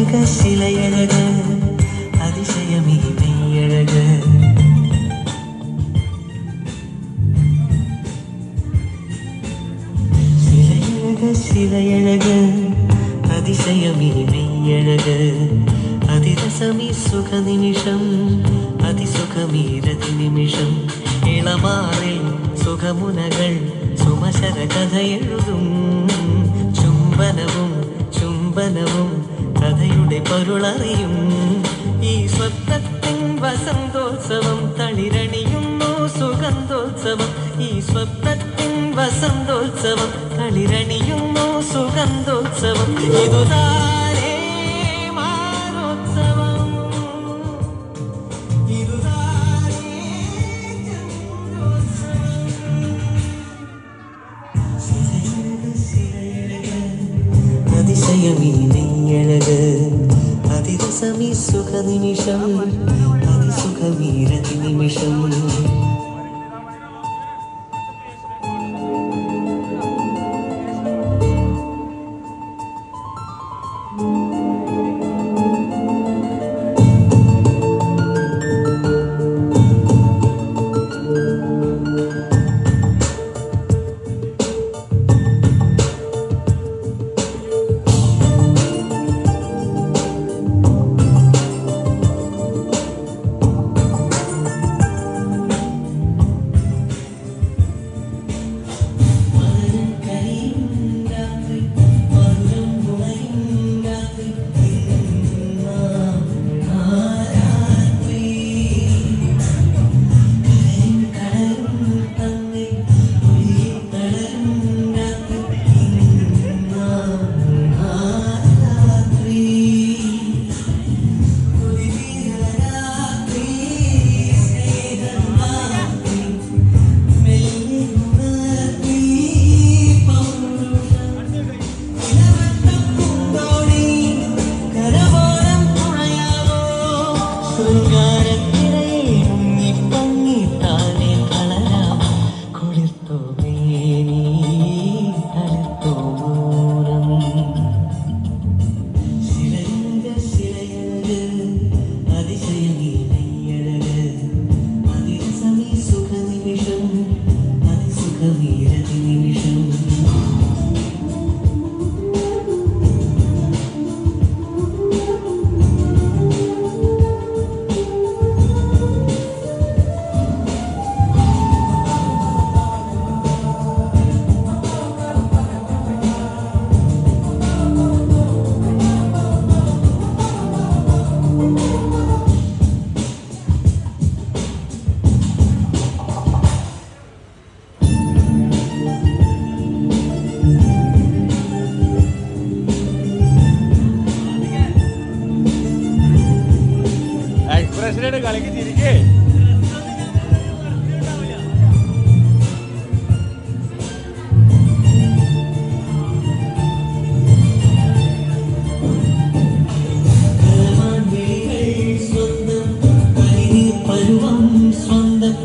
ശിലയഴക് അതിശയമീ മെയ്യഴക് ശിലയഴക് അതിശയമീ മെയ്യഴക് അതിരസമീ സുഖനിമിഷം അതിസുഖമീ രതിനിമിഷം ഇളമാറിൽ സുഖമുനകൾ സുമശര കഥ എഴുതും ചുംബനവും ചുംബനവും കഥയുടെ പൊരുളറിയും ഈ സ്വപ്നത്തിൻ വസന്തോത്സവം തളിരണിയുന്നു സുഗന്ധോത്സവം ഈ സ്വപ്നത്തിൻ വസന്തോത്സവം തളിരണിയുന്നു സുഗന്ധോത്സവം ഇതുതാരേ മാനോത്സവം ഇതുതാരേ അതിശയമീ നെയ്യഴക് അതിരസമീ സുഖനിമിഷം അതിസുഖമീ രതിനിമിഷം കളിക്ക് ചിരിക്കേ സ്വന്തം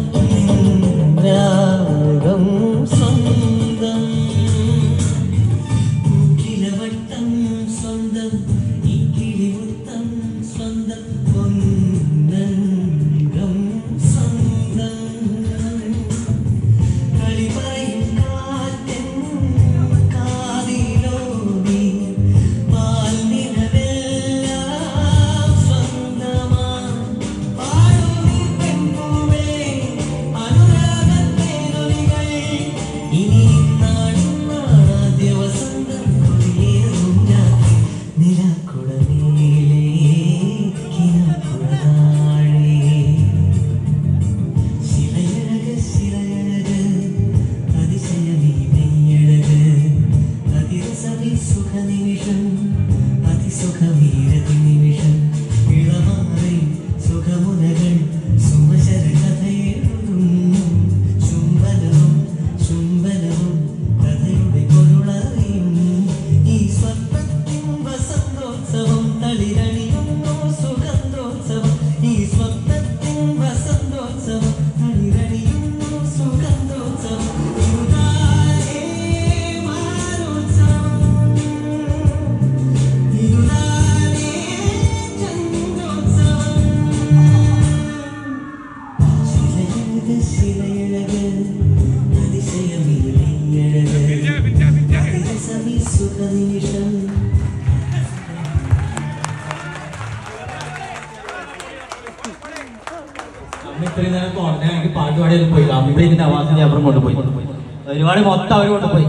ഇത്രയും നേരം കോട്ടയം എനിക്ക് പാട്ട് പാടിയത് പോയി കംപ്ലീറ്റ് നവാസിനെ അപ്പുറം കൊണ്ടുപോയി ഒരുപാട് മൊത്തം അവർ കൊണ്ടുപോയി